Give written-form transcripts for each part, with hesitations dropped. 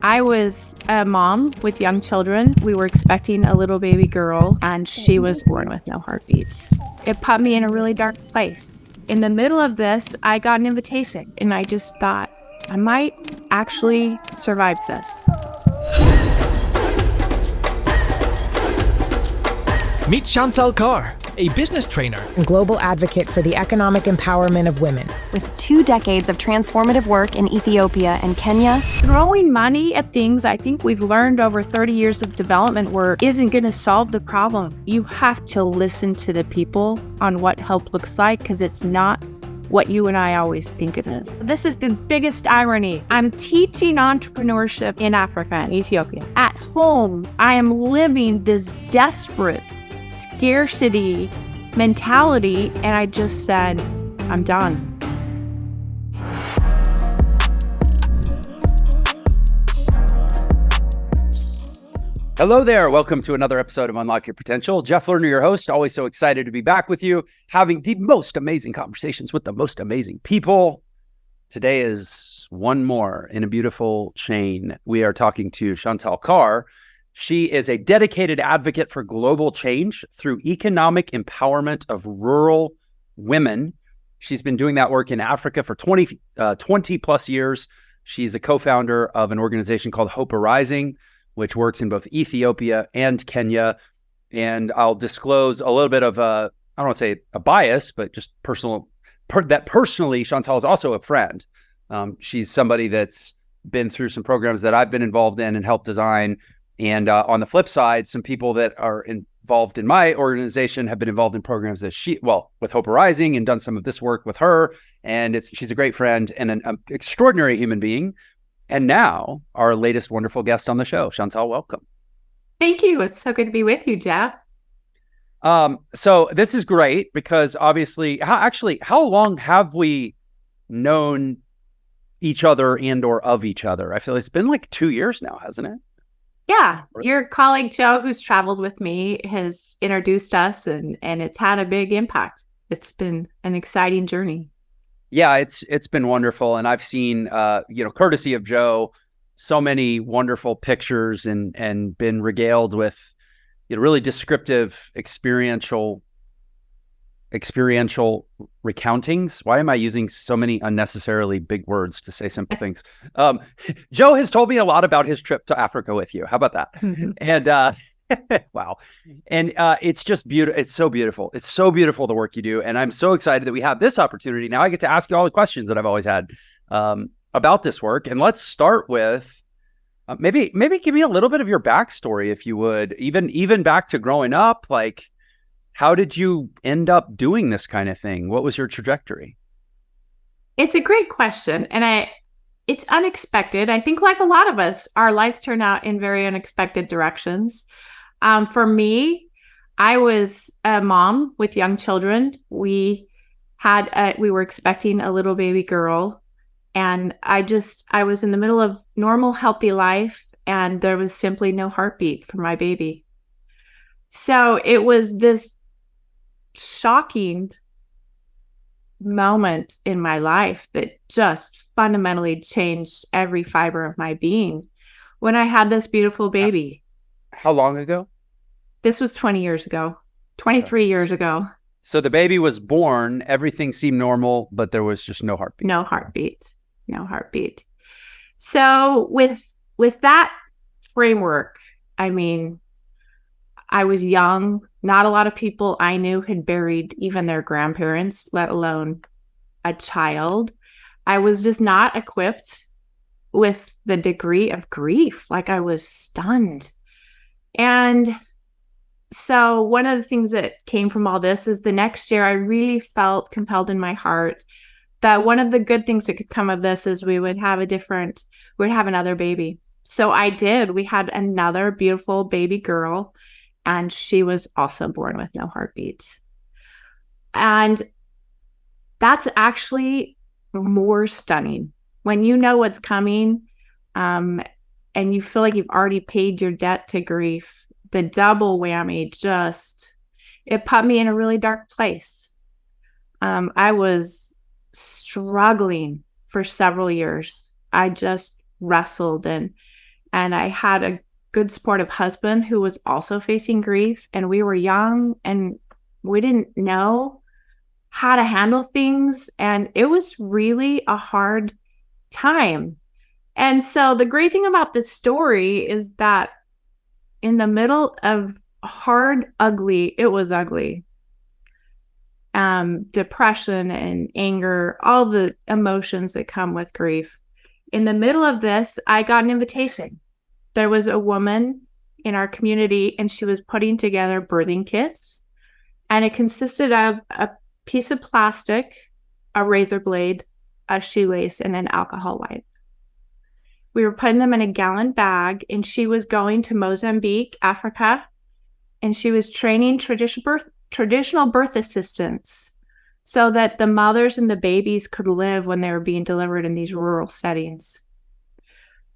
I was a mom with young children. We were expecting a little baby girl, and she was born with no heartbeat. It put me in a really dark place. In the middle of this, I got an invitation, and I just thought, I might actually survive this. Meet Chantal Carr, a business trainer and global advocate for the economic empowerment of women. With 2 decades of transformative work in Ethiopia and Kenya. Throwing money at things I think we've learned over 30 years of development work isn't going to solve the problem. You have to listen to the people on what help looks like, because it's not what you and I always think it is. This is the biggest irony. I'm teaching entrepreneurship in Africa and Ethiopia. At home, I am living this desperate scarcity mentality, and I just said, I'm done. Hello there. Welcome to another episode of Unlock Your Potential. Jeff Lerner, your host. Always so excited to be back with you, having the most amazing conversations with the most amazing people. Today is one more in a beautiful chain. We are talking to Chantal Carr. She is a dedicated advocate for global change through economic empowerment of rural women. She's been doing that work in Africa for 20 plus years. She's a co-founder of an organization called Hope Arising, which works in both Ethiopia and Kenya. And I'll disclose a little bit of I don't want to say a bias, but just personally, Chantal is also a friend. She's somebody that's been through some programs that I've been involved in and helped design. And on the flip side, some people that are involved in my organization have been involved in programs that with Hope Arising, and done some of this work with her. And she's a great friend and an extraordinary human being. And now our latest wonderful guest on the show. Chantal, welcome. Thank you. It's so good to be with you, Jeff. So this is great because obviously, how long have we known each other and or of each other? I feel it's been like 2 years now, hasn't it? Yeah. Your colleague, Joe, who's traveled with me, has introduced us, and it's had a big impact. It's been an exciting journey. Yeah, it's been wonderful. And I've seen, courtesy of Joe, so many wonderful pictures and been regaled with really descriptive experiential recountings. Why am I using so many unnecessarily big words to say simple things? Joe has told me a lot about his trip to Africa with you. How about that? And wow. And it's just beautiful. It's so beautiful. It's so beautiful, the work you do. And I'm so excited that we have this opportunity. Now I get to ask you all the questions that I've always had about this work. And let's start with maybe give me a little bit of your backstory, if you would, even back to growing up. Like, how did you end up doing this kind of thing? What was your trajectory? It's a great question. And it's unexpected. I think, like a lot of us, our lives turn out in very unexpected directions. For me, I was a mom with young children. We were expecting a little baby girl, and I was in the middle of normal, healthy life, and there was simply no heartbeat for my baby. So it was this shocking moment in my life that just fundamentally changed every fiber of my being when I had this beautiful baby. How long ago? This was 20 years ago, 23 years ago. So the baby was born, everything seemed normal, but there was just no heartbeat. No heartbeat. So with that framework, I mean, I was young. Not a lot of people I knew had buried even their grandparents, let alone a child. I was just not equipped with the degree of grief. Like, I was stunned. And so one of the things that came from all this is the next year I really felt compelled in my heart that one of the good things that could come of this is we'd have another baby. So I did. We had another beautiful baby girl, and she was also born with no heartbeat. And that's actually more stunning when you know what's coming, and you feel like you've already paid your debt to grief. The double whammy it put me in a really dark place. I was struggling for several years. I just wrestled and And I had a good supportive husband who was also facing grief. And we were young and we didn't know how to handle things. And it was really a hard time. And so the great thing about this story is that in the middle of hard, ugly, it was ugly, depression and anger, all the emotions that come with grief. In the middle of this, I got an invitation. There was a woman in our community, and she was putting together birthing kits. And it consisted of a piece of plastic, a razor blade, a shoelace, and an alcohol wipe. We were putting them in a gallon bag, and she was going to Mozambique, Africa, and she was training traditional birth assistants so that the mothers and the babies could live when they were being delivered in these rural settings.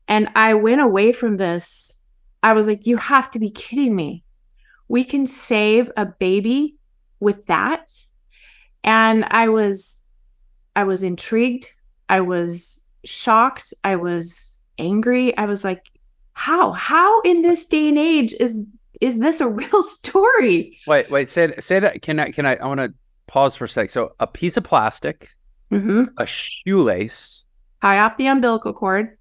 And I went away from this. I was like, you have to be kidding me. We can save a baby with that. And I was intrigued. I was shocked. I was angry. I was like, how in this day and age is this a real story? Wait, say that. I want to pause for a sec. So a piece of plastic, a shoelace, tie off the umbilical cord.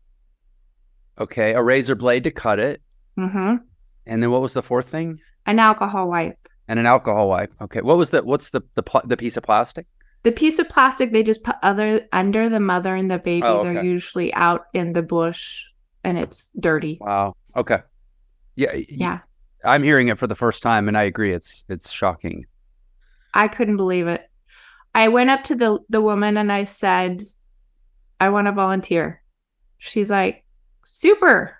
Okay, a razor blade to cut it. And then what was the fourth thing? An alcohol wipe. And an alcohol wipe. Okay, what's the piece of plastic? The piece of plastic they just put under the mother and the baby. Oh, okay. They're usually out in the bush and it's dirty. Wow. Okay. Yeah. I'm hearing it for the first time, and I agree. It's shocking. I couldn't believe it. I went up to the woman and I said, I want to volunteer. She's like, super.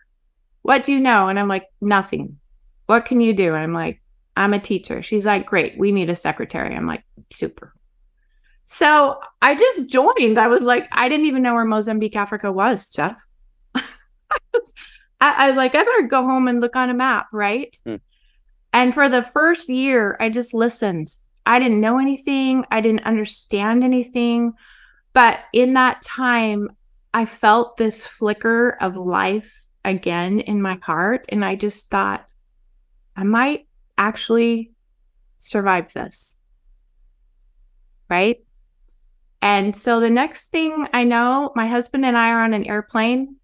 What do you know? And I'm like, nothing. What can you do? And I'm like, I'm a teacher. She's like, great. We need a secretary. I'm like, super. So I just joined. I was like, I didn't even know where Mozambique, Africa was, Jeff. I better go home and look on a map, right? And for the first year, I just listened. I didn't know anything. I didn't understand anything. But in that time, I felt this flicker of life again in my heart. And I just thought, I might actually survive this. Right? And so the next thing I know, my husband and I are on an airplane.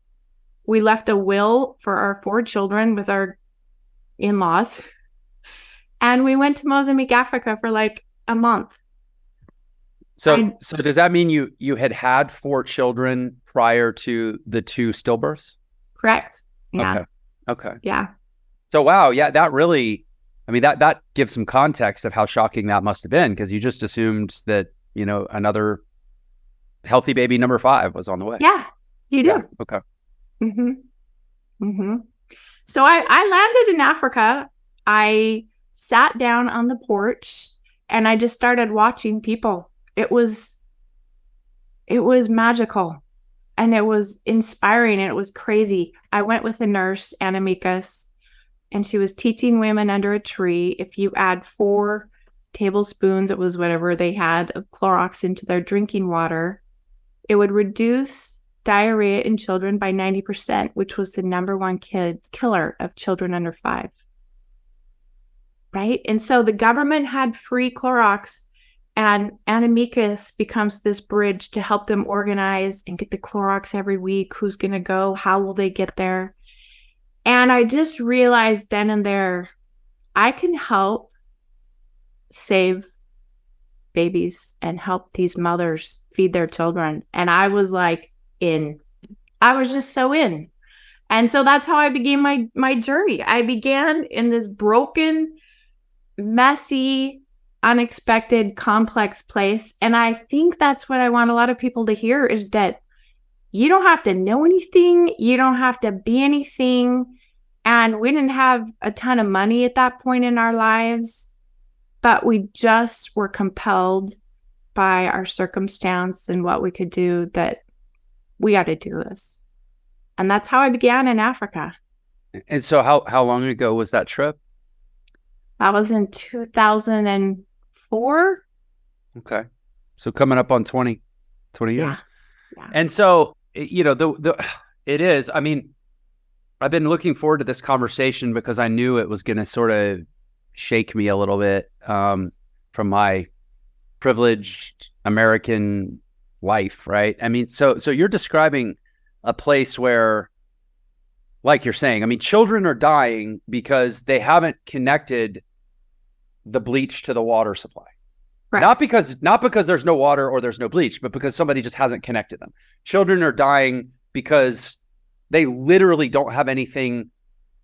We left a will for our 4 children with our in-laws. And we went to Mozambique, Africa for like a month. So does that mean you had 4 children prior to the 2 stillbirths? Correct. Yeah. Okay. Yeah. So, wow. Yeah, that really, I mean, that gives some context of how shocking that must have been, because you just assumed that, another healthy baby number 5 was on the way. Yeah, you do. Yeah. Okay. So I landed in Africa. I sat down on the porch and I just started watching people. It was magical and it was inspiring and it was crazy. I went with a nurse, Anamikis, and she was teaching women under a tree, if you add 4 tablespoons, it was whatever they had, of Clorox into their drinking water, it would reduce diarrhea in children by 90%, which was the #1 killer of children under 5. Right? And so the government had free Clorox, and Anamikis becomes this bridge to help them organize and get the Clorox every week. Who's going to go? How will they get there? And I just realized then and there, I can help save babies and help these mothers feed their children. And I was like, I was just so in. And so that's how I began my journey. I began in this broken, messy, unexpected, complex place. And I think that's what I want a lot of people to hear, is that you don't have to know anything. You don't have to be anything. And we didn't have a ton of money at that point in our lives, but we just were compelled by our circumstance and what we could do, that we got to do this. And that's how I began in Africa. And so how long ago was that trip? That was in 2004. Okay. So coming up on 20 years. Yeah. And so, it is, I mean, I've been looking forward to this conversation because I knew it was going to sort of shake me a little bit from my privileged American life, right? I mean, so you're describing a place where, like you're saying, I mean, children are dying because they haven't connected the bleach to the water supply. Right. Not because there's no water or there's no bleach, but because somebody just hasn't connected them. Children are dying because they literally don't have anything.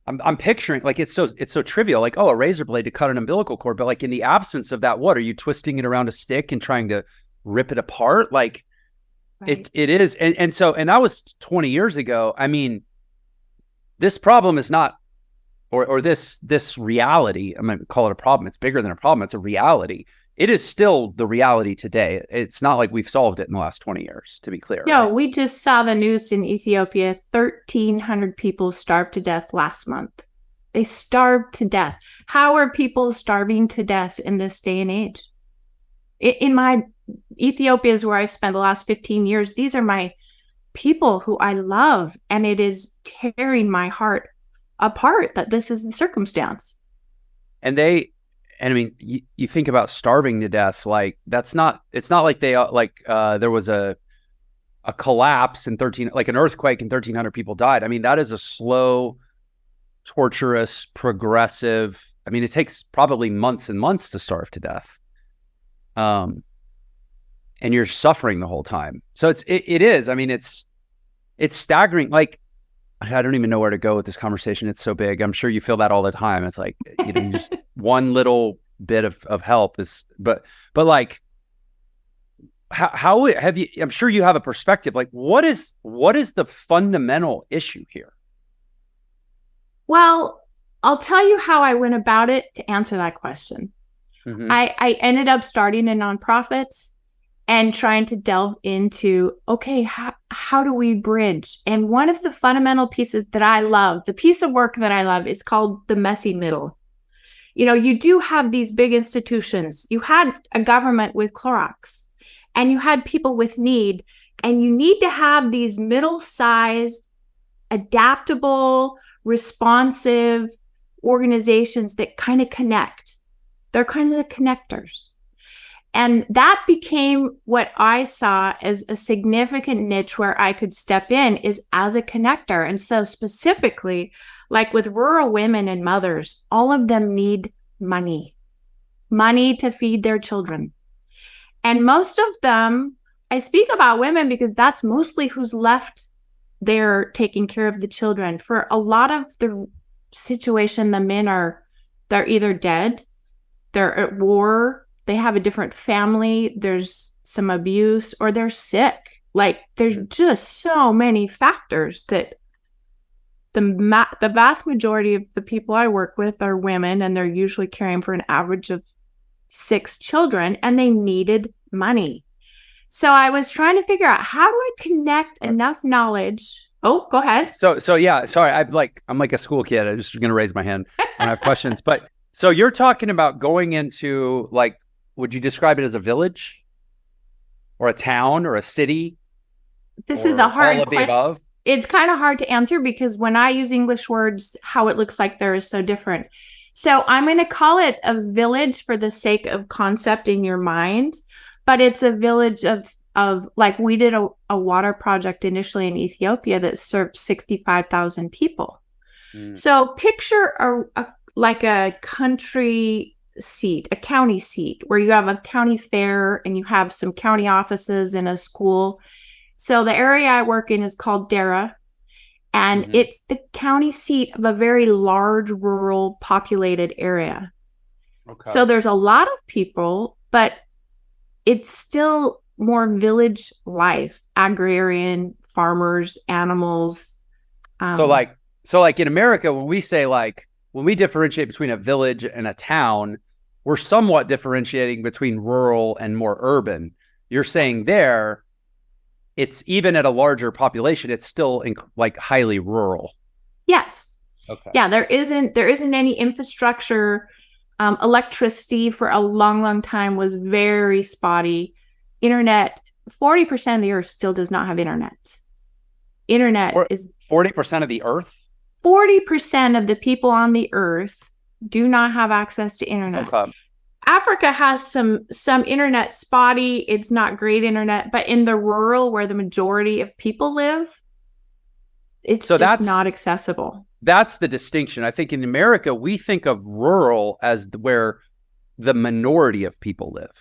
I'm picturing, like, it's so trivial, like, oh, a razor blade to cut an umbilical cord, but like in the absence of that, what are you twisting it around a stick and trying to rip it apart? Like, right. it is, and that was 20 years ago. I mean, this problem is not, or this reality. I'm gonna call it a problem. It's bigger than a problem. It's a reality. It is still the reality today. It's not like we've solved it in the last 20 years, to be clear. No, right? We just saw the news in Ethiopia. 1,300 people starved to death last month. They starved to death. How are people starving to death in this day and age? Ethiopia is where I've spent the last 15 years. These are my people who I love, and it is tearing my heart apart that this is the circumstance. And I mean, you think about starving to death, like it's not like there was a collapse in like an earthquake and 1,300 people died. I mean, that is a slow, torturous, progressive. I mean, it takes probably months and months to starve to death. And you're suffering the whole time. So it is. I mean, it's staggering. Like, I don't even know where to go with this conversation. It's so big. I'm sure you feel that all the time. It's like, just one little bit of help is, but like, how have you, I'm sure you have a perspective. Like, what is the fundamental issue here? Well, I'll tell you how I went about it to answer that question. Mm-hmm. I ended up starting a nonprofit and trying to delve into, okay, how do we bridge? And one of the fundamental pieces that I love, the piece of work that I love, is called the messy middle. You do have these big institutions. You had a government with Clorox, and you had people with need, and you need to have these middle-sized, adaptable, responsive organizations that kind of connect. They're kind of the connectors. And that became what I saw as a significant niche where I could step in, is as a connector. And so specifically, like with rural women and mothers, all of them need money to feed their children. And most of them, I speak about women because that's mostly who's left there taking care of the children. For a lot of the situation, the men they're either dead, they're at war, they have a different family, there's some abuse, or they're sick. Like, there's just so many factors that the vast majority of the people I work with are women, and they're usually caring for an average of 6 children, and they needed money. So I was trying to figure out, how do I connect enough knowledge? Oh, go ahead. So yeah, sorry. I'm like a school kid. I'm just going to raise my hand when I have questions. But so you're talking about going into, like, would you describe it as a village or a town or a city? This is a hard question. It's kind of hard to answer because when I use English words, how it looks like there is so different. So I'm going to call it a village for the sake of concept in your mind, but it's a village of like, we did a water project initially in Ethiopia that served 65,000 people. So picture a country seat, a county seat, where you have a county fair and you have some county offices and a school. So the area I work in is called Dera, and it's the county seat of a very large rural populated area. Okay. So there's a lot of people, but it's still more village life, agrarian, farmers, animals. So like in America, when we say, like, when we differentiate between a village and a town, we're somewhat differentiating between rural and more urban. You're saying there, it's even at a larger population, it's still like highly rural. Yes. Okay. Yeah, there isn't any infrastructure. Electricity for a long time was very spotty. Internet, 40% of the earth still does not have internet. Internet is 40% of the earth. 40% of the people on the earth do not have access to internet. Okay. Africa has some internet spotty. It's not great internet, but in the rural where the majority of people live, it's just not accessible. That's the distinction. I think in America, we think of rural as where the minority of people live.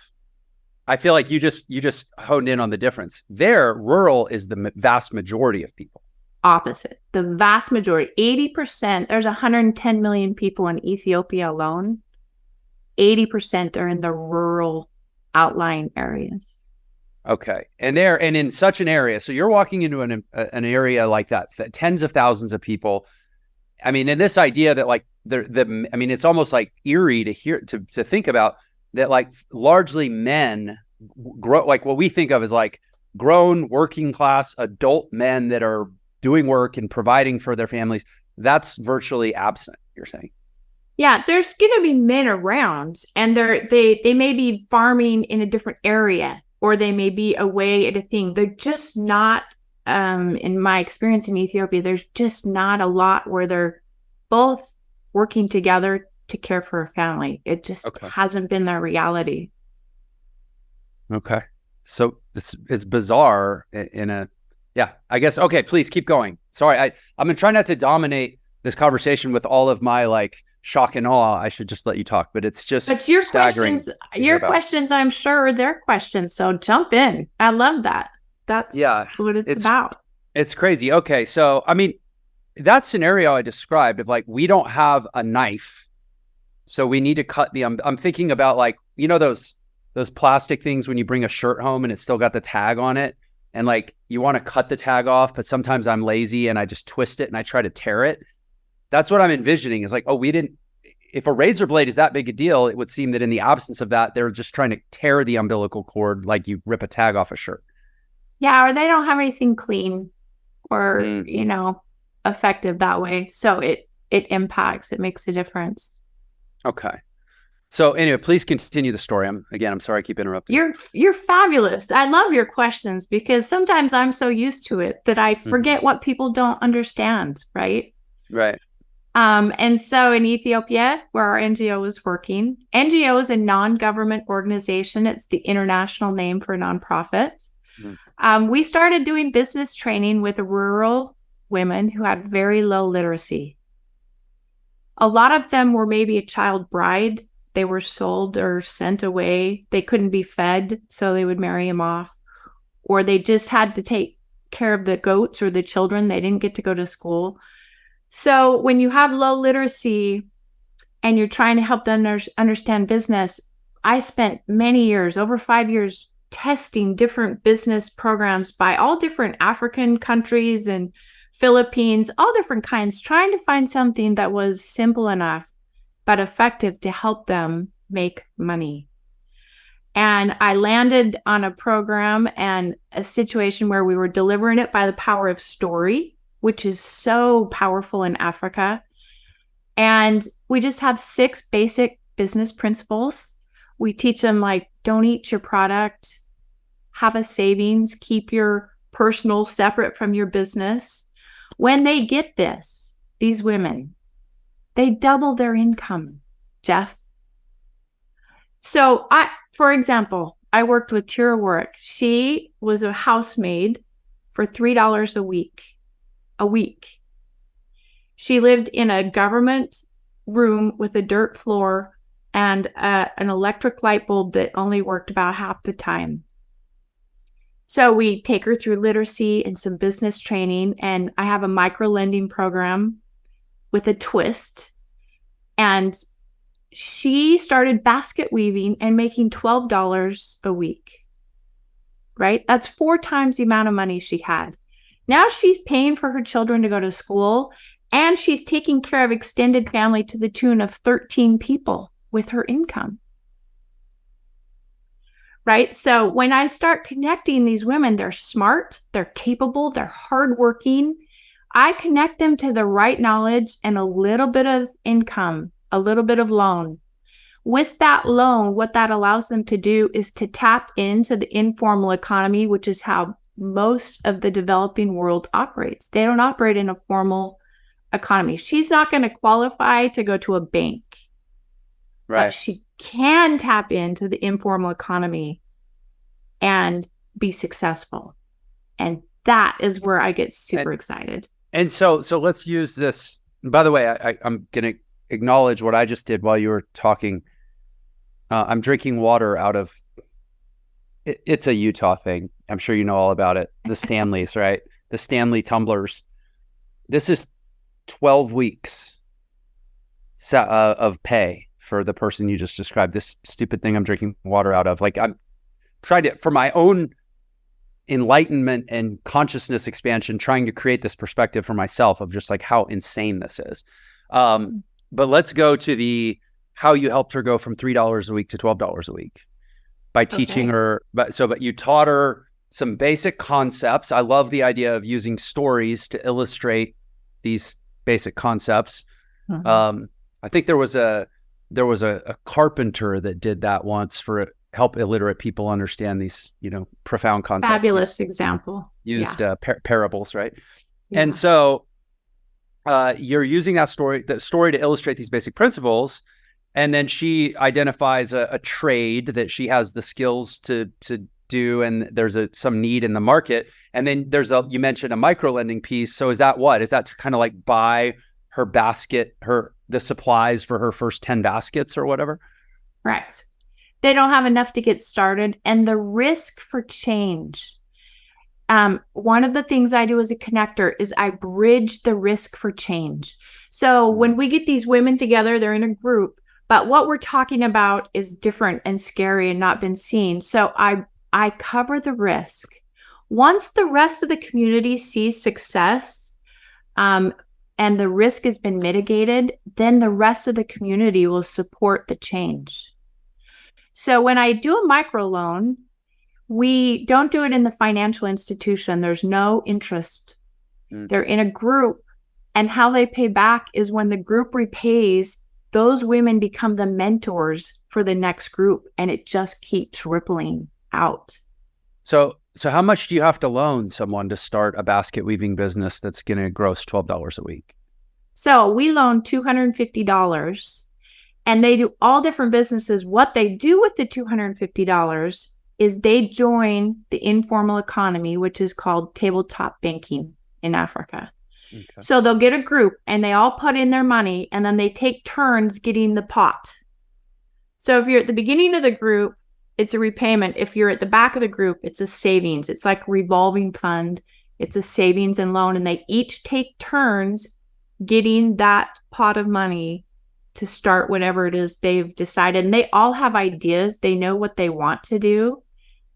I feel like you just honed in on the difference. There, rural is the vast majority of people. Opposite. The vast majority, 80%, there's 110 million people in Ethiopia alone. 80% are in the rural outlying areas. Okay. And in such an area, so you're walking into an area like that, tens of thousands of people. I mean, and this idea that like I mean, it's almost like eerie to think about that, like largely men grow, like what we think of as like grown working class adult men that are doing work and providing for their families. That's virtually absent, you're saying? Yeah, there's going to be men around, and they may be farming in a different area, or they may be away at a thing. They're just not, in my experience in Ethiopia, there's just not a lot where they're both working together to care for a family. It just hasn't been their reality. Okay. So it's bizarre yeah, I guess. Okay, please keep going. Sorry, I'm going to try not to dominate this conversation with all of my like shock and awe. I should just let you talk, but it's just your staggering. Questions, I'm sure are their questions. So jump in. I love that. That's what it's about. It's crazy. Okay. So, I mean, that scenario I described of like, we don't have a knife, so we need to cut I'm thinking about like, you know, those plastic things when you bring a shirt home and it's still got the tag on it. And like, you want to cut the tag off, but sometimes I'm lazy and I just twist it and I try to tear it. That's what I'm envisioning is like, if a razor blade is that big a deal, it would seem that in the absence of that, they're just trying to tear the umbilical cord like you rip a tag off a shirt. Yeah, or they don't have anything clean or, effective that way. So it impacts, it makes a difference. Okay. So anyway, please continue the story. I'm sorry I keep interrupting. You're fabulous. I love your questions because sometimes I'm so used to it that I forget what people don't understand, right? Right. And so in Ethiopia, where our NGO is working, NGO is a non-government organization. It's the international name for nonprofits. We started doing business training with rural women who had very low literacy. A lot of them were maybe a child bride. They were sold or sent away. They couldn't be fed, so they would marry them off. Or they just had to take care of the goats or the children. They didn't get to go to school. So when you have low literacy and you're trying to help them understand business, I spent many years, over 5 years, testing different business programs by all different African countries and Philippines, all different kinds, trying to find something that was simple enough but effective to help them make money. And I landed on a program and a situation where we were delivering it by the power of story, which is so powerful in Africa. And we just have 6 basic business principles. We teach them like, don't eat your product, have a savings, keep your personal separate from your business. When they get this, these women, they double their income, Jeff. So for example, I worked with Tira Warwick. She was a housemaid for $3 a week. She lived in a government room with a dirt floor and an electric light bulb that only worked about half the time. So we take her through literacy and some business training, and I have a micro-lending program with a twist. And she started basket weaving and making $12 a week, right? That's 4 times the amount of money she had. Now she's paying for her children to go to school, and she's taking care of extended family to the tune of 13 people with her income, right? So when I start connecting these women, they're smart, they're capable, they're hardworking. I connect them to the right knowledge and a little bit of income, a little bit of loan. With that loan, what that allows them to do is to tap into the informal economy, which is how most of the developing world operates. They don't operate in a formal economy. She's not going to qualify to go to a bank, Right. but she can tap into the informal economy and be successful. And that is where I get super excited. And so let's use this. By the way, I'm going to acknowledge what I just did while you were talking. I'm drinking water out of, it's a Utah thing. I'm sure you know all about it. The Stanleys, right? The Stanley tumblers. This is 12 weeks of pay for the person you just described. This stupid thing I'm drinking water out of. Like, I'm trying to, for my own enlightenment and consciousness expansion, trying to create this perspective for myself of just like how insane this is. But let's go to how you helped her go from $3 a week to $12 a week by teaching her. But you taught her some basic concepts. I love the idea of using stories to illustrate these basic concepts. I think there was a carpenter that did that once for help illiterate people understand these, profound concepts. Fabulous example. Used parables, right? Yeah. And so you're using that story to illustrate these basic principles. And then she identifies a trade that she has the skills to do, and there's some need in the market. And then you mentioned a micro-lending piece. So is that what? Is that to kind of like buy her basket, the supplies for her first 10 baskets or whatever? Right. They don't have enough to get started. And the risk for change. One of the things I do as a connector is I bridge the risk for change. So when we get these women together, they're in a group, but what we're talking about is different and scary and not been seen. So I cover the risk. Once the rest of the community sees success, and the risk has been mitigated, then the rest of the community will support the change. So when I do a microloan, we don't do it in the financial institution. There's no interest. They're in a group, and how they pay back is when the group repays, those women become the mentors for the next group, and it just keeps rippling out. So how much do you have to loan someone to start a basket weaving business that's going to gross $12 a week? So we loan $250, and they do all different businesses. What they do with the $250 is they join the informal economy, which is called tabletop banking in Africa. Okay. So they'll get a group and they all put in their money, and then they take turns getting the pot. So if you're at the beginning of the group, it's a repayment. If you're at the back of the group, it's a savings. It's like a revolving fund. It's a savings and loan, and they each take turns getting that pot of money to start whatever it is they've decided. And they all have ideas. They know what they want to do.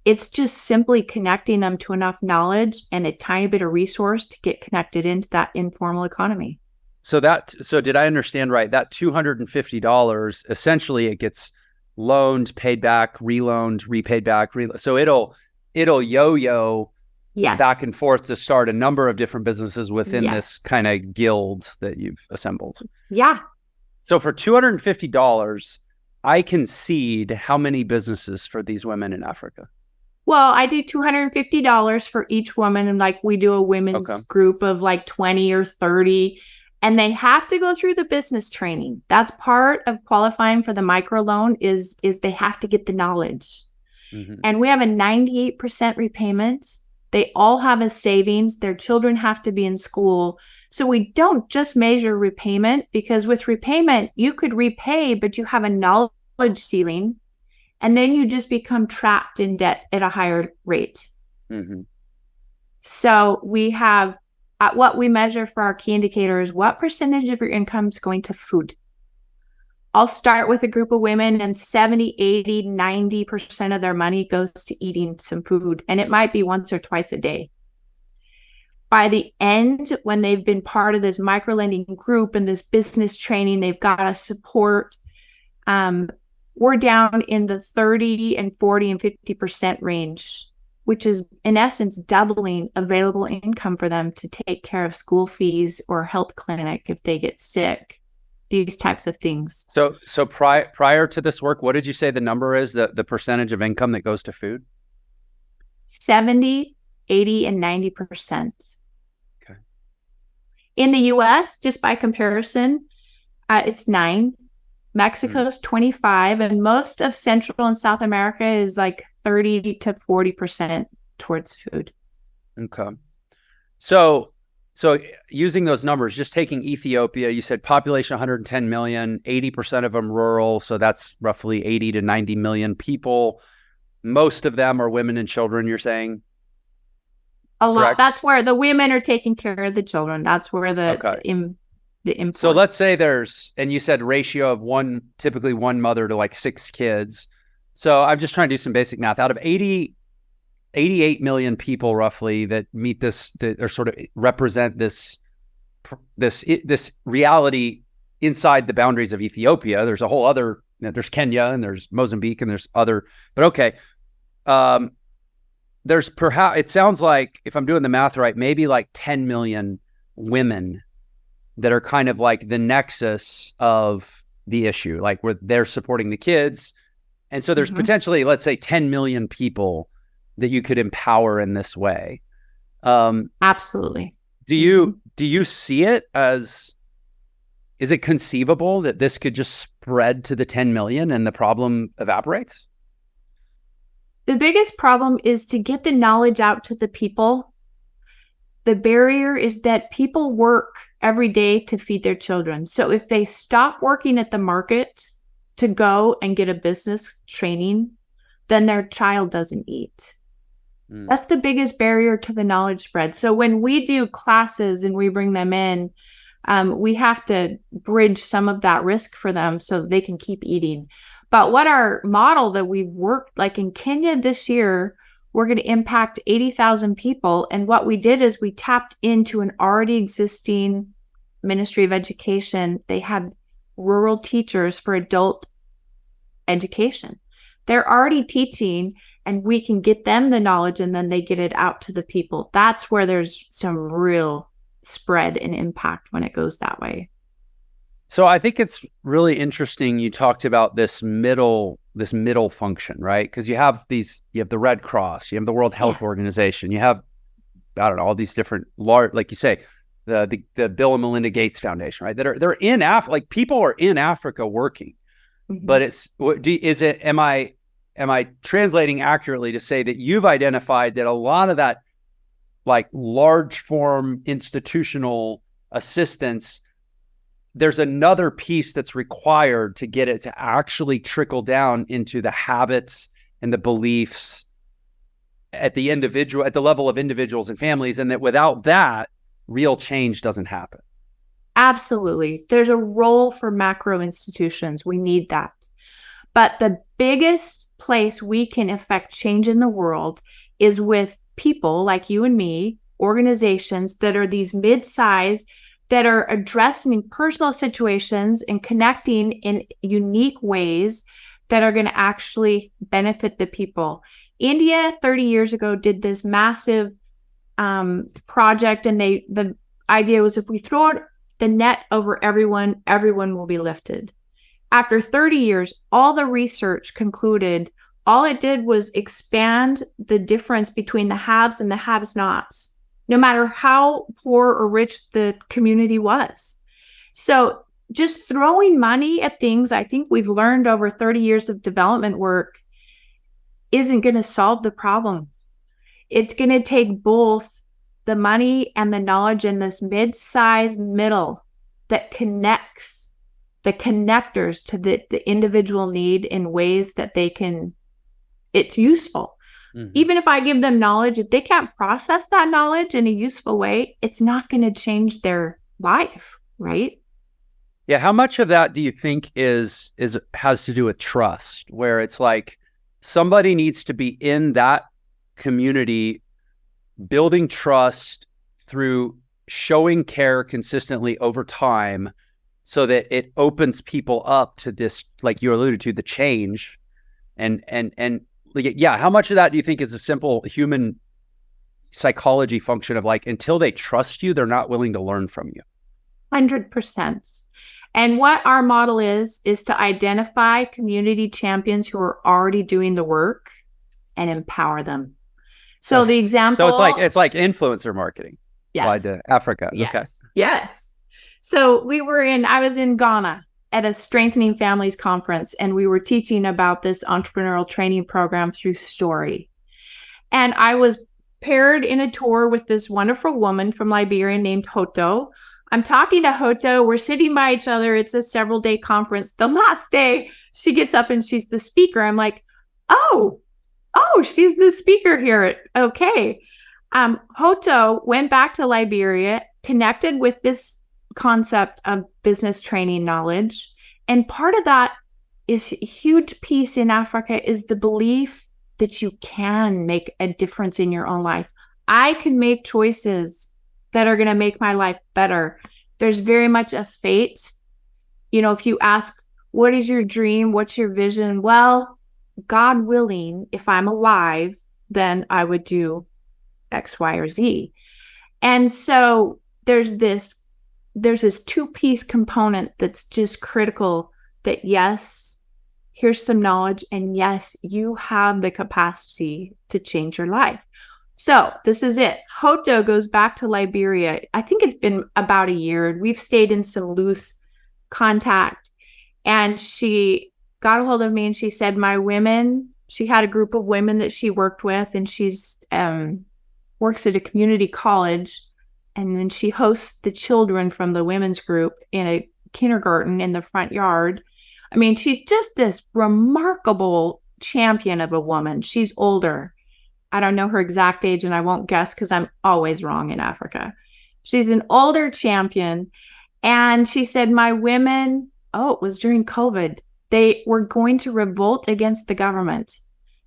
It's just simply connecting them to enough knowledge and a tiny bit of resource to get connected into that informal economy. So did I understand right? That $250, essentially it gets loaned, paid back, reloaned, repaid back. So it'll yo-yo back and forth to start a number of different businesses within this kind of guild that you've assembled. Yeah. So for $250, I can seed how many businesses for these women in Africa? Well, I do $250 for each woman. And like we do a women's group of like 20 or 30. And they have to go through the business training. That's part of qualifying for the microloan is they have to get the knowledge. Mm-hmm. And we have a 98% repayment. They all have a savings. Their children have to be in school. So we don't just measure repayment, because with repayment, you could repay, but you have a knowledge ceiling. And then you just become trapped in debt at a higher rate. Mm-hmm. So we have, what we measure for our key indicators, what percentage of your income is going to food? I'll start with a group of women, and 70, 80, 90% of their money goes to eating some food. And it might be once or twice a day. By the end, when they've been part of this microlending group and this business training, they've got to support, we're down in the 30 and 40 and 50% range, which is in essence doubling available income for them to take care of school fees or health clinic if they get sick, these types of things. So prior to this work, what did you say the number is, the percentage of income that goes to food? 70, 80, and 90%. Okay. In the US, just by comparison, it's 9. Mexico's 25, and most of Central and South America is like 30 to 40% towards food. Okay. So using those numbers, just taking Ethiopia, you said population 110 million, 80% of them rural. So that's roughly 80 to 90 million people. Most of them are women and children, you're saying? A lot. Correct? That's where the women are taking care of the children. That's where the import. So let's say and you said ratio of typically one mother to like 6 kids. So I'm just trying to do some basic math. Out of 88 million people roughly that meet this, that are sort of represent this reality inside the boundaries of Ethiopia. There's a whole other, there's Kenya and there's Mozambique and there's other, but okay. There's perhaps, it sounds like, if I'm doing the math right, maybe like 10 million women that are kind of like the nexus of the issue, like where they're supporting the kids. And so there's potentially, let's say, 10 million people that you could empower in this way. Absolutely. Do you see it as, is it conceivable that this could just spread to the 10 million and the problem evaporates? The biggest problem is to get the knowledge out to the people. The barrier is that people work every day to feed their children. So if they stop working at the market to go and get a business training, then their child doesn't eat. That's the biggest barrier to the knowledge spread. So when we do classes and we bring them in, we have to bridge some of that risk for them so they can keep eating. But what our model that we've worked, like in Kenya this year, we're going to impact 80,000 people. And what we did is we tapped into an already existing Ministry of Education. They had rural teachers for adult education. They're already teaching, and we can get them the knowledge and then they get it out to the people. That's where there's some real spread and impact when it goes that way. So I think it's really interesting. You talked about this middle function, right? Because you have the Red Cross, you have the World Health Organization, you have, I don't know, all these different large, like you say, the Bill and Melinda Gates Foundation, right? They're in Africa, like people are in Africa working, but am I translating accurately to say that you've identified that a lot of that, like large form institutional assistance, there's another piece that's required to get it to actually trickle down into the habits and the beliefs at the level of individuals and families, and that without that, real change doesn't happen. Absolutely. There's a role for macro institutions. We need that. But the biggest place we can affect change in the world is with people like you and me, organizations that are these mid-size, that are addressing personal situations and connecting in unique ways that are going to actually benefit the people. India 30 years ago did this massive project, and the idea was, if we throw the net over everyone will be lifted. After 30 years, all the research concluded all it did was expand the difference between the haves and the have-nots, no matter how poor or rich the community was. So just throwing money at things, I think we've learned over 30 years of development work, isn't going to solve the problem. It's going to take both the money and the knowledge in this mid-sized middle that connects the connectors to the individual need in ways that it's useful. Even if I give them knowledge, if they can't process that knowledge in a useful way, it's not going to change their life, right? Yeah. How much of that do you think has to do with trust, where it's like somebody needs to be in that community, building trust through showing care consistently over time, so that it opens people up to this, like you alluded to, the change and how much of that do you think is a simple human psychology function of, like, until they trust you, they're not willing to learn from you? 100%. And what our model is to identify community champions who are already doing the work and empower them. So the example. So it's like influencer marketing. applied to Africa. Yes. Okay. Yes. So I was in Ghana at a Strengthening Families conference, and we were teaching about this entrepreneurial training program through story. And I was paired in a tour with this wonderful woman from Liberia named Hoto. I'm talking to Hoto. We're sitting by each other. It's a several-day conference. The last day, she gets up and she's the speaker. I'm like, oh, she's the speaker here. Okay. Hoto went back to Liberia, connected with this concept of business training knowledge. And part of that is a huge piece in Africa is the belief that you can make a difference in your own life. I can make choices that are going to make my life better. There's very much a fate. If you ask, what is your dream? What's your vision? Well, God willing, if I'm alive, then I would do X, Y, or Z. And so there's this two-piece component that's just critical that, yes, here's some knowledge, and yes, you have the capacity to change your life. So this is it. Hoto goes back to Liberia. I think it's been about a year. We've stayed in some loose contact, and she got a hold of me and she said, she had a group of women that she worked with, and she's works at a community college. And then she hosts the children from the women's group in a kindergarten in the front yard. I mean, she's just this remarkable champion of a woman. She's older. I don't know her exact age, and I won't guess because I'm always wrong in Africa. She's an older champion. And she said, my women, it was during COVID, they were going to revolt against the government.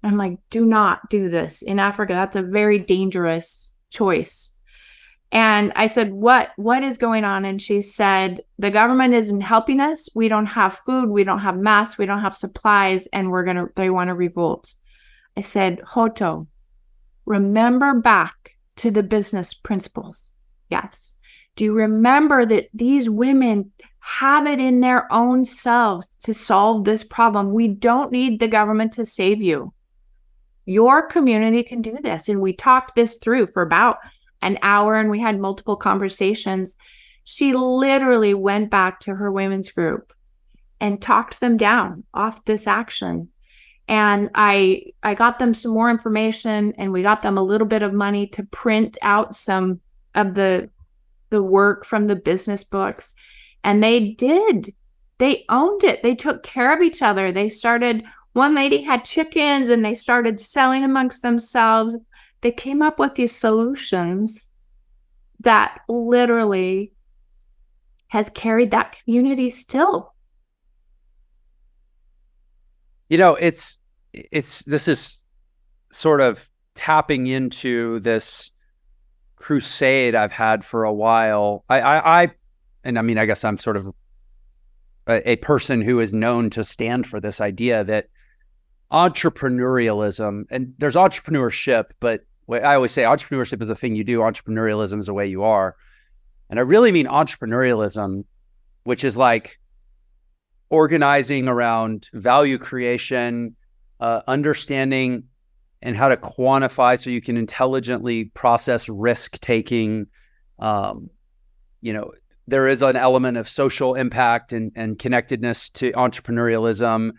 I'm like, do not do this. In Africa, that's a very dangerous choice. And I said, what is going on? And she said, the government isn't helping us. We don't have food. We don't have masks. We don't have supplies. And they want to revolt. I said, Hoto, remember back to the business principles. Yes. Do you remember that these women have it in their own selves to solve this problem? We don't need the government to save you. Your community can do this. And we talked this through for about an hour, and we had multiple conversations. She literally went back to her women's group and talked them down off this action. And I got them some more information, and we got them a little bit of money to print out some of the work from the business books. And they owned it. They took care of each other. One lady had chickens, and they started selling amongst themselves. They came up with these solutions that literally has carried that community still. This is sort of tapping into this crusade I've had for a while. I guess I'm sort of a person who is known to stand for this idea that entrepreneurialism, and there's entrepreneurship, but I always say entrepreneurship is the thing you do. Entrepreneurialism is the way you are. And I really mean entrepreneurialism, which is like organizing around value creation, understanding and how to quantify so you can intelligently process risk taking. There is an element of social impact and connectedness to entrepreneurialism.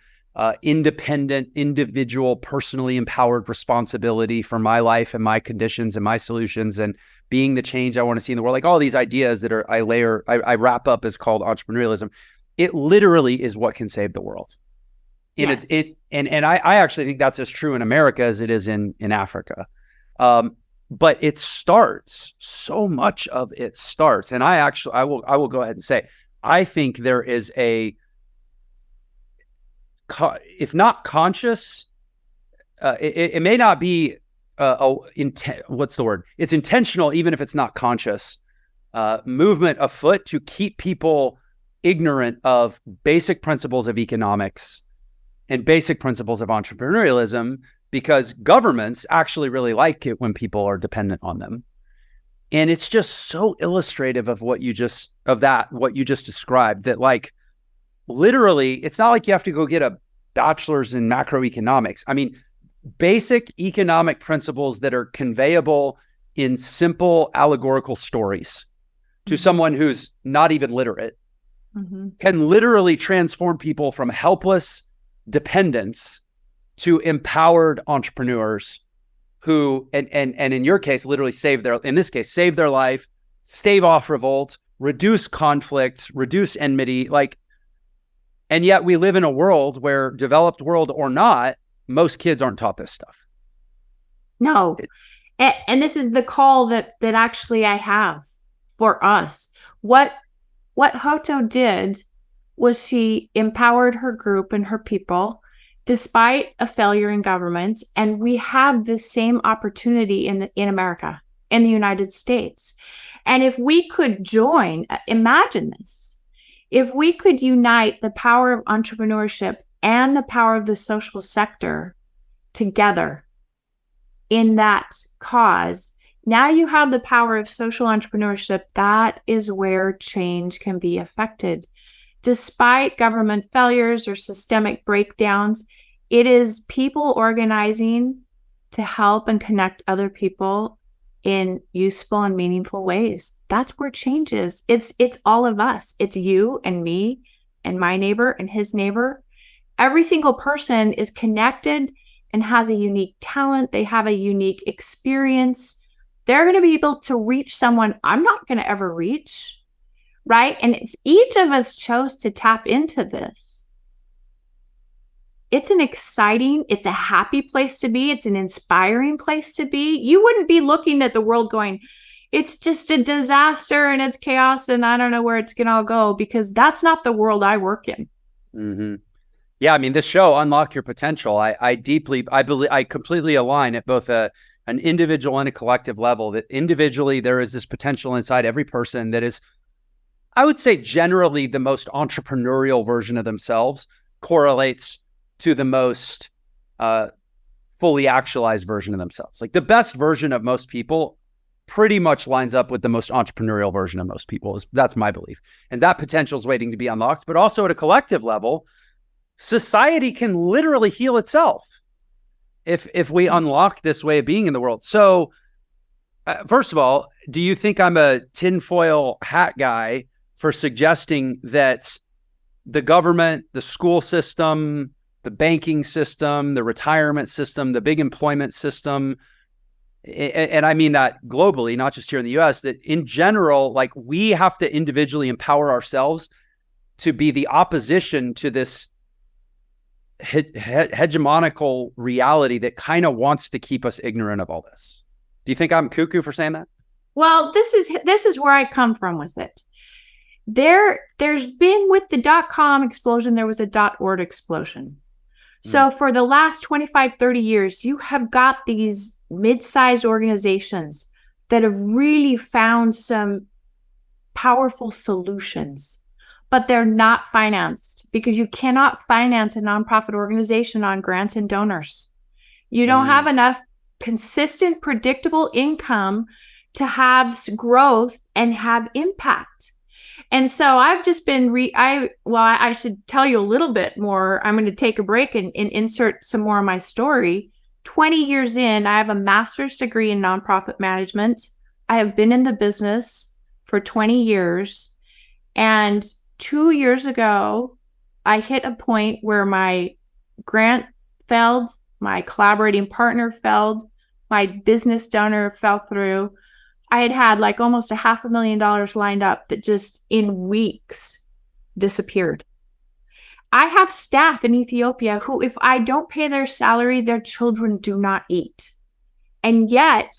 Independent, individual, personally empowered responsibility for my life and my conditions and my solutions and being the change I want to see in the world. Like all these ideas that I wrap up as called entrepreneurialism. It literally is what can save the world. And yes. I actually think that's as true in America as it is in Africa. But it starts, so much of it starts. And I will go ahead and say, I think there is if not conscious, it may not be what's the word? It's intentional, even if it's not conscious, movement afoot to keep people ignorant of basic principles of economics and basic principles of entrepreneurialism, because governments actually really like it when people are dependent on them. And it's just so illustrative of what you just described, that like, literally, it's not like you have to go get a bachelor's in macroeconomics. I mean, basic economic principles that are conveyable in simple allegorical stories to someone who's not even literate can literally transform people from helpless dependence to empowered entrepreneurs who, and in your case, literally save their life, stave off revolt, reduce conflict, reduce enmity. And yet we live in a world where, developed world or not, most kids aren't taught this stuff. No. And this is the call that actually I have for us. What Hoto did was she empowered her group and her people despite a failure in government. And we have the same opportunity in America, in the United States. And if we could join, imagine this, if we could unite the power of entrepreneurship and the power of the social sector together in that cause, now you have the power of social entrepreneurship. That is where change can be affected. Despite government failures or systemic breakdowns, it is people organizing to help and connect other people in useful and meaningful ways. That's where change is. It's all of us. It's you and me and my neighbor and his neighbor. Every single person is connected and has a unique talent. They have a unique experience. They're going to be able to reach someone I'm not going to ever reach, right? And if each of us chose to tap into this, it's an exciting, it's a happy place to be. It's an inspiring place to be. You wouldn't be looking at the world going, it's just a disaster and it's chaos and I don't know where it's going to all go, because that's not the world I work in. Mm-hmm. Yeah, I mean, this show, Unlock Your Potential, I completely align at both an individual and a collective level, that individually there is this potential inside every person that is, I would say, generally the most entrepreneurial version of themselves correlates to the most fully actualized version of themselves. Like the best version of most people pretty much lines up with the most entrepreneurial version of most people. That's my belief. And that potential is waiting to be unlocked. But also at a collective level, society can literally heal itself if we unlock this way of being in the world. So first of all, do you think I'm a tinfoil hat guy for suggesting that the government, the school system, the banking system, the retirement system, the big employment system, and I mean that globally, not just here in the US, that in general, like we have to individually empower ourselves to be the opposition to this hegemonical reality that kind of wants to keep us ignorant of all this? Do you think I'm cuckoo for saying that? Well, this is where I come from with it. There's been, with the .com explosion, there was a .org explosion. So for the last 25, 30 years, you have got these mid-sized organizations that have really found some powerful solutions, but they're not financed, because you cannot finance a nonprofit organization on grants and donors. You don't have enough consistent, predictable income to have growth and have impact. And so I've just been, I should tell you a little bit more. I'm going to take a break and insert some more of my story. 20 years in, I have a master's degree in nonprofit management. I have been in the business for 20 years. And 2 years ago, I hit a point where my grant failed, my collaborating partner failed, my business donor fell through. I had like almost $500,000 lined up that just in weeks disappeared. I have staff in Ethiopia who, if I don't pay their salary, their children do not eat. And yet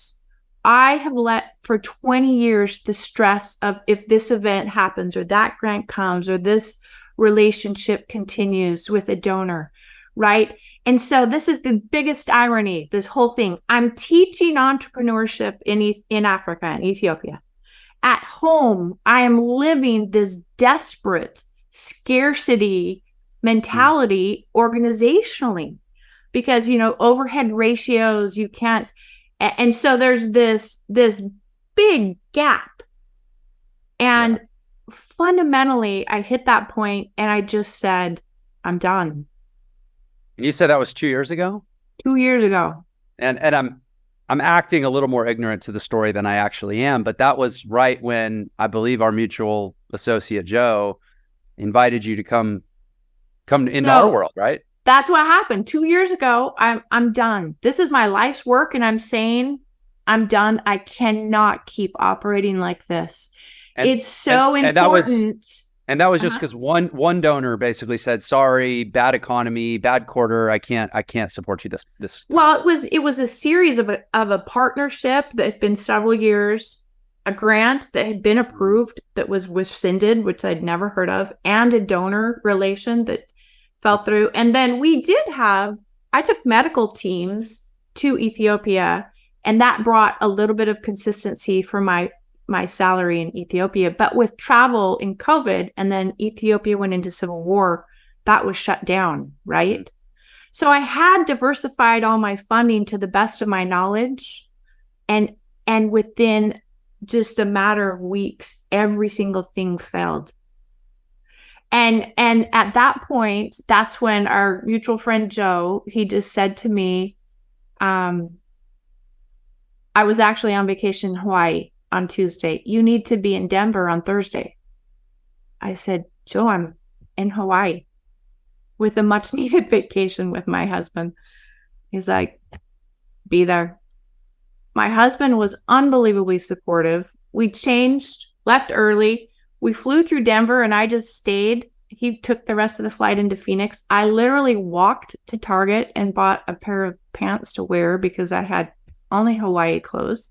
I have let for 20 years the stress of, if this event happens or that grant comes or this relationship continues with a donor, right? And so this is the biggest irony, this whole thing. I'm teaching entrepreneurship in Africa, in Ethiopia. At home, I am living this desperate scarcity mentality organizationally, because, overhead ratios, you can't. And so there's this big gap. And fundamentally, I hit that point and I just said, I'm done. And you said that was 2 years ago? 2 years ago. And I'm acting a little more ignorant to the story than I actually am, but that was right when I believe our mutual associate Joe invited you to come into our world, right? That's what happened 2 years ago. I'm done. This is my life's work, and I'm saying I'm done. I cannot keep operating like this. It's so important. And that was just because one donor basically said, "Sorry, bad economy, bad quarter. I can't support you this." Well, it was a series of a partnership that had been several years, a grant that had been approved that was rescinded, which I'd never heard of, and a donor relation that fell through. And then I took medical teams to Ethiopia, and that brought a little bit of consistency for my salary in Ethiopia. But with travel in COVID, and then Ethiopia went into civil war, that was shut down, right? So I had diversified all my funding to the best of my knowledge. And within just a matter of weeks, every single thing failed. And at that point, that's when our mutual friend Joe, he just said to me, I was actually on vacation in Hawaii on Tuesday. You need to be in Denver on Thursday. I said, Joe, I'm in Hawaii with a much needed vacation with my husband. He's like, be there. My husband was unbelievably supportive. We changed, left early. We flew through Denver, and I just stayed. He took the rest of the flight into Phoenix. I literally walked to Target and bought a pair of pants to wear because I had only Hawaii clothes.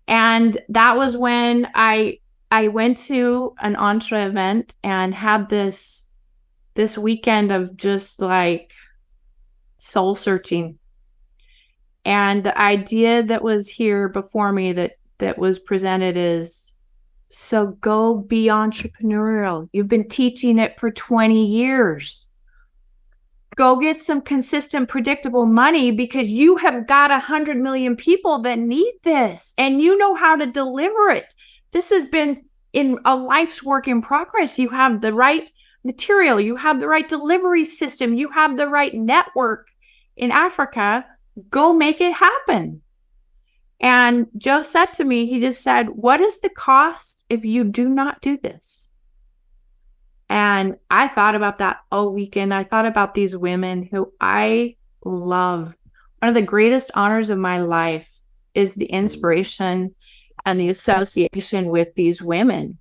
And that was when I went to an ENTRE event and had this weekend of just like soul searching. And the idea that was here before me that was presented is, so go be entrepreneurial. You've been teaching it for 20 years. Go get some consistent, predictable money because you have got 100 million people that need this, and you know how to deliver it. This has been in a life's work in progress. You have the right material. You have the right delivery system. You have the right network in Africa. Go make it happen. And Joe said to me, he just said, what is the cost if you do not do this? And I thought about that all weekend. I thought about these women who I love. One of the greatest honors of my life is the inspiration and the association with these women.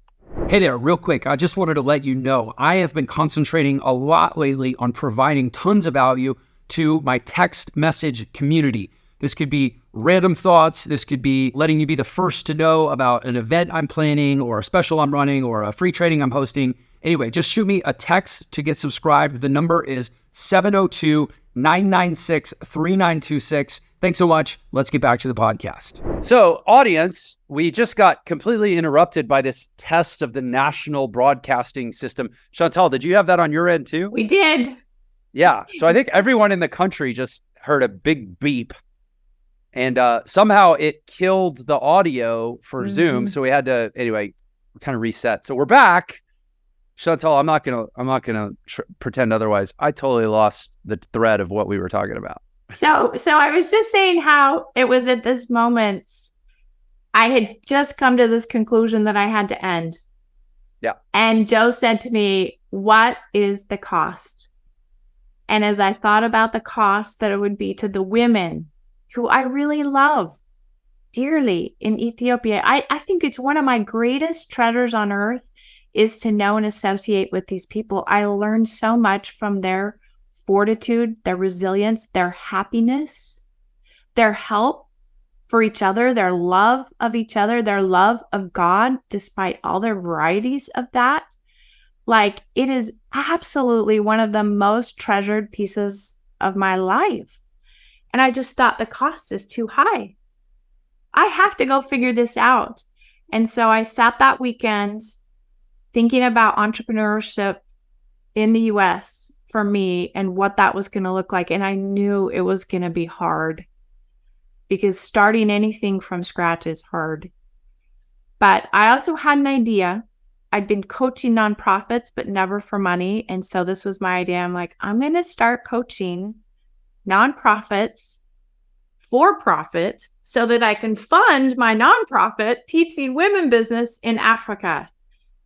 Hey there, real quick. I just wanted to let you know, I have been concentrating a lot lately on providing tons of value to my text message community. This could be random thoughts. This could be letting you be the first to know about an event I'm planning or a special I'm running or a free training I'm hosting. Anyway, just shoot me a text to get subscribed. The number is 702-996-3926. Thanks so much. Let's get back to the podcast. So, audience, we just got completely interrupted by this test of the national broadcasting system. Chantal, did you have that on your end too? We did. Yeah. So I think everyone in the country just heard a big beep. And somehow it killed the audio for Zoom. So we had to, anyway, kind of reset. So we're back. Chantal, I'm not gonna pretend otherwise. I totally lost the thread of what we were talking about. So I was just saying how it was at this moment I had just come to this conclusion that I had to end. Yeah. And Joe said to me, what is the cost? And as I thought about the cost that it would be to the women who I really love dearly in Ethiopia, I think it's one of my greatest treasures on earth is to know and associate with these people. I learned so much from their fortitude, their resilience, their happiness, their help for each other, their love of each other, their love of God, despite all their varieties of that. Like, it is absolutely one of the most treasured pieces of my life. And I just thought the cost is too high. I have to go figure this out. And so I sat that weekend thinking about entrepreneurship in the US for me and what that was going to look like. And I knew it was going to be hard because starting anything from scratch is hard. But I also had an idea. I'd been coaching nonprofits, but never for money. And so this was my idea. I'm like, I'm going to start coaching nonprofits for profit so that I can fund my nonprofit teaching women business in Africa.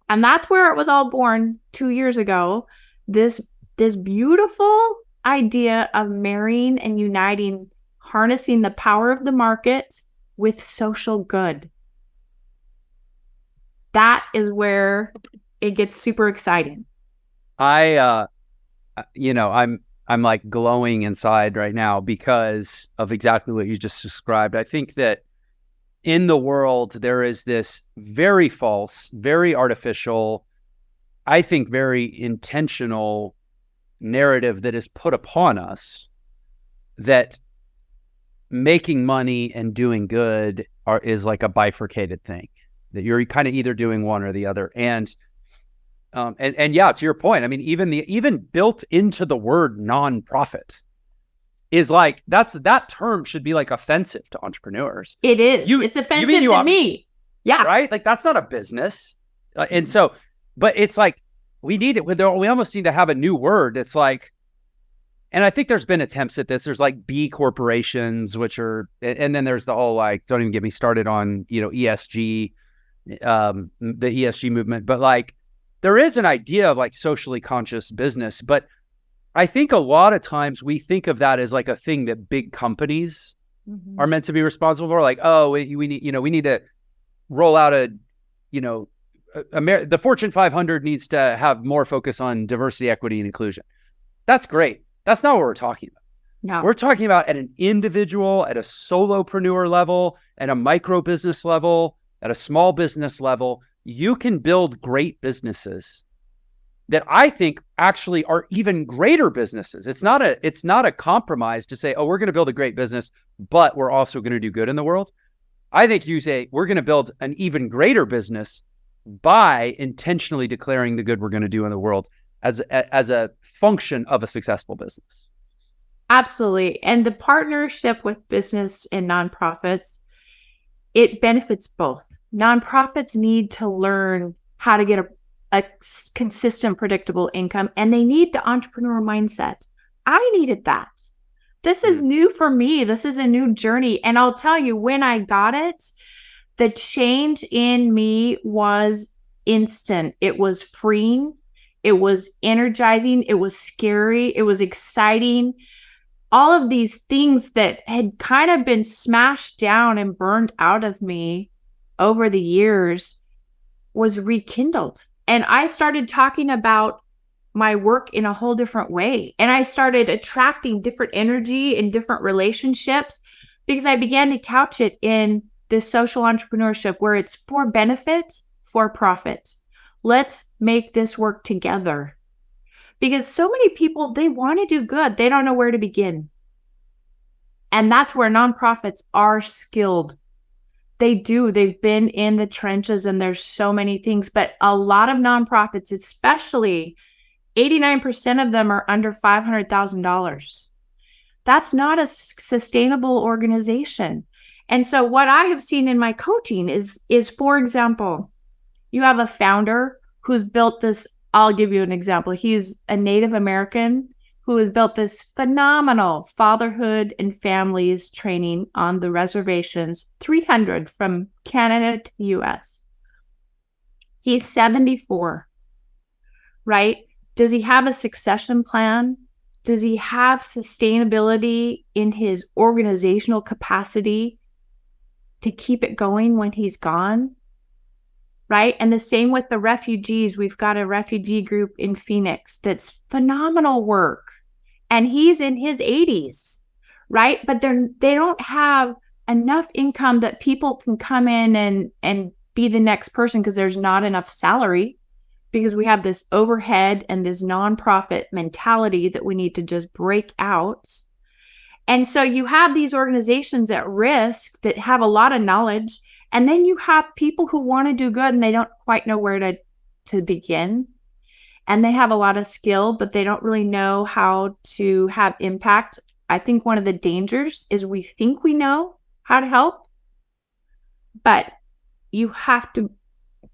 And that's where it was all born 2 years ago. This beautiful idea of marrying and uniting, harnessing the power of the market with social good. That is where it gets super exciting. I'm like glowing inside right now because of exactly what you just described. I think that in the world, there is this very false, very artificial, I think very intentional narrative that is put upon us that making money and doing good is like a bifurcated thing, that you're kind of either doing one or the other. And yeah, to your point, I mean, even built into the word nonprofit is like, that term should be like offensive to entrepreneurs. It is. It's offensive to me. Yeah. Right? Like, that's not a business. And so, but it's like, we almost need to have a new word. It's like, and I think there's been attempts at this. There's like B corporations, which are, and then there's the whole, like, don't even get me started on, ESG, the ESG movement. But like, there is an idea of like socially conscious business, but I think a lot of times we think of that as like a thing that big companies are meant to be responsible for. Like, oh, we need to roll out the Fortune 500 needs to have more focus on diversity, equity, and inclusion. That's great. That's not what we're talking about. No. We're talking about at an individual, at a solopreneur level, at a micro business level, at a small business level. You can build great businesses that I think actually are even greater businesses. It's not a compromise to say, oh, we're going to build a great business, but we're also going to do good in the world. I think you say, we're going to build an even greater business by intentionally declaring the good we're going to do in the world as a function of a successful business. Absolutely. And the partnership with business and nonprofits, it benefits both. Nonprofits need to learn how to get a consistent, predictable income, and they need the entrepreneur mindset. I needed that. This is new for me. This is a new journey. And I'll tell you, when I got it, the change in me was instant. It was freeing. It was energizing. It was scary. It was exciting. All of these things that had kind of been smashed down and burned out of me over the years was rekindled. And I started talking about my work in a whole different way. And I started attracting different energy in different relationships because I began to couch it in this social entrepreneurship where it's for benefit, for profit. Let's make this work together. Because so many people, they want to do good. They don't know where to begin. And that's where nonprofits are skilled. They do. They've been in the trenches and there's so many things. But a lot of nonprofits, especially 89% of them are under $500,000. That's not a sustainable organization. And so what I have seen in my coaching is, for example, you have a founder who's built this. I'll give you an example. He's a Native American who has built this phenomenal fatherhood and families training on the reservations, 300 from Canada to the US. He's 74, right? Does he have a succession plan? Does he have sustainability in his organizational capacity to keep it going when he's gone? Right? And the same with the refugees. We've got a refugee group in Phoenix that's phenomenal work. And he's in his 80s, right? But they don't have enough income that people can come in and be the next person because there's not enough salary, because we have this overhead and this nonprofit mentality that we need to just break out. And so you have these organizations at risk that have a lot of knowledge. And then you have people who want to do good and they don't quite know where to begin. And they have a lot of skill, but they don't really know how to have impact. I think one of the dangers is we think we know how to help, but you have to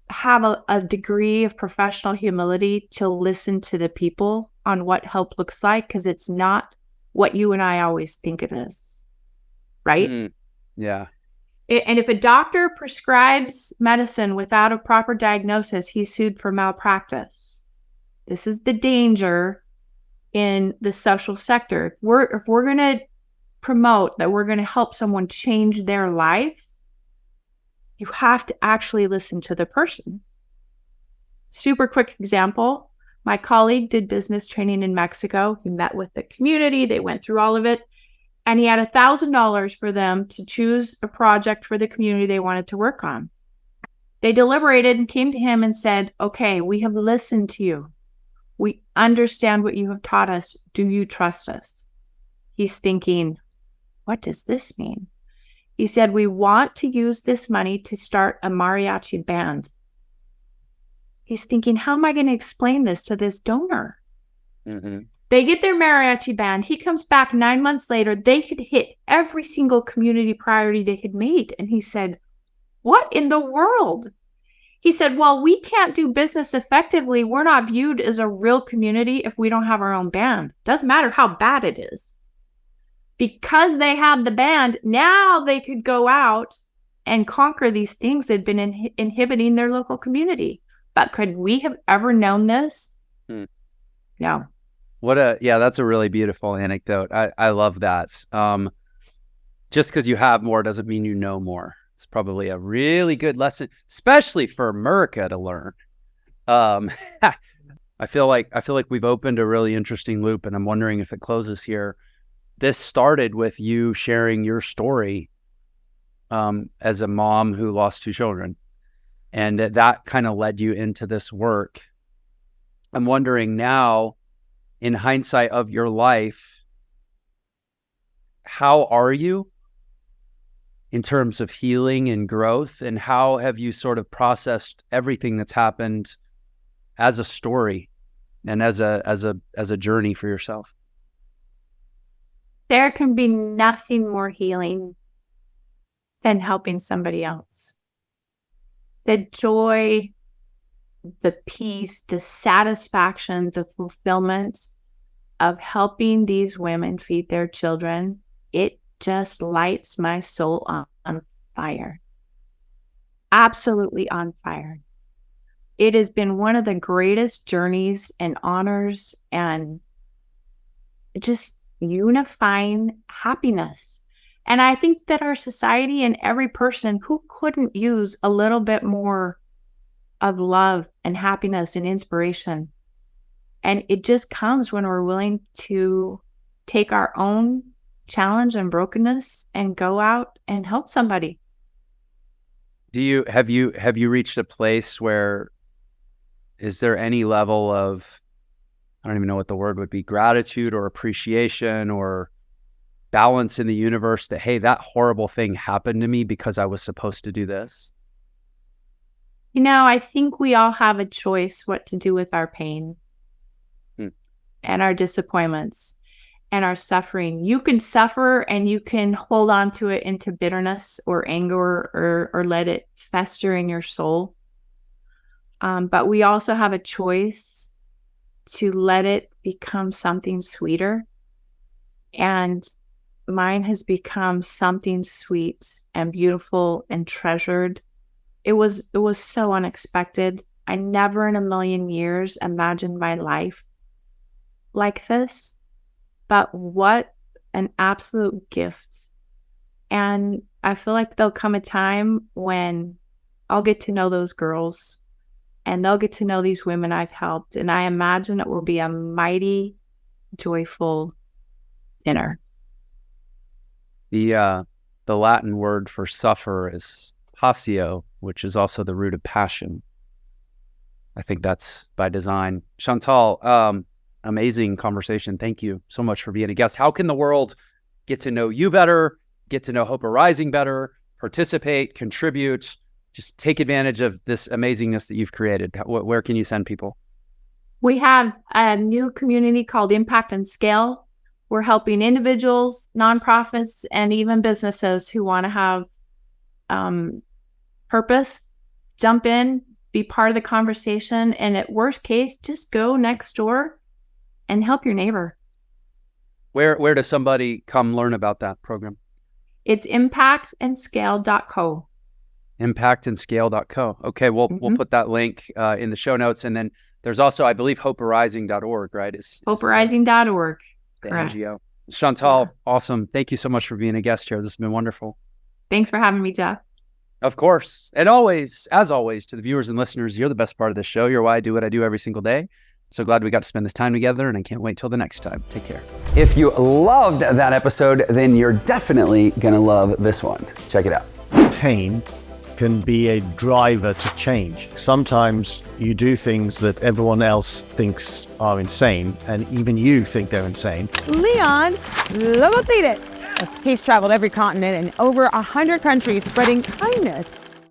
have a degree of professional humility to listen to the people on what help looks like, because it's not what you and I always think it is. right? Yeah. And if a doctor prescribes medicine without a proper diagnosis, he's sued for malpractice. This is the danger in the social sector. If we're going to promote that we're going to help someone change their life, you have to actually listen to the person. Super quick example. My colleague did business training in Mexico. He met with the community. They went through all of it. And he had $1,000 for them to choose a project for the community they wanted to work on. They deliberated and came to him and said, okay, we have listened to you. We understand what you have taught us. Do you trust us? He's thinking, what does this mean? He said, we want to use this money to start a mariachi band. He's thinking, how am I going to explain this to this donor? Mm-hmm. They get their mariachi band. He comes back 9 months later. They had hit every single community priority they had made. And he said, what in the world? He said, well, we can't do business effectively. We're not viewed as a real community if we don't have our own band. Doesn't matter how bad it is. Because they had the band, now they could go out and conquer these things that had been inhibiting their local community. But could we have ever known this? No. That's a really beautiful anecdote. I love that. Just because you have more doesn't mean you know more. It's probably a really good lesson, especially for America to learn. I feel like we've opened a really interesting loop, and I'm wondering if it closes here. This started with you sharing your story as a mom who lost 2 children, and that kind of led you into this work. I'm wondering now, in hindsight of your life, how are you in terms of healing and growth, and how have you sort of processed everything that's happened as a story and as a journey for yourself? There can be nothing more healing than helping somebody else. The joy, the peace, the satisfaction, the fulfillment of helping these women feed their children, it just lights my soul on fire. Absolutely on fire. It has been one of the greatest journeys and honors and just unifying happiness. And I think that our society and every person who couldn't use a little bit more of love and happiness and inspiration. And it just comes when we're willing to take our own challenge and brokenness and go out and help somebody. Have you reached a place where, is there any level of, I don't even know what the word would be, gratitude or appreciation or balance in the universe that, hey, that horrible thing happened to me because I was supposed to do this? You know, I think we all have a choice what to do with our pain and our disappointments and our suffering. You can suffer and you can hold on to it into bitterness or anger or let it fester in your soul. But we also have a choice to let it become something sweeter. And mine has become something sweet and beautiful and treasured. It was so unexpected. I never in a million years imagined my life like this, but what an absolute gift. And I feel like there'll come a time when I'll get to know those girls and they'll get to know these women I've helped. And I imagine it will be a mighty, joyful dinner. The Latin word for suffer is passio, which is also the root of passion. I think that's by design. Chantal, amazing conversation. Thank you so much for being a guest. How can the world get to know you better, get to know Hope Arising better, participate, contribute, just take advantage of this amazingness that you've created? Where can you send people? We have a new community called Impact and Scale. We're helping individuals, nonprofits, and even businesses who want to have purpose, jump in, be part of the conversation, and at worst case, just go next door and help your neighbor. Where does somebody come learn about that program? It's impactandscale.co. Impactandscale.co. Okay, we'll put that link in the show notes. And then there's also, I believe, hopearising.org, right? Hopearising.org. The Correct. NGO. Chantal, awesome. Thank you so much for being a guest here. This has been wonderful. Thanks for having me, Jeff. Of course. And always, as always, to the viewers and listeners, you're the best part of this show. You're why I do what I do every single day. So glad we got to spend this time together, and I can't wait till the next time. Take care. If you loved that episode, then you're definitely going to love this one. Check it out. Pain can be a driver to change. Sometimes you do things that everyone else thinks are insane, and even you think they're insane. Leon Logotide. He's traveled every continent and over 100 countries spreading kindness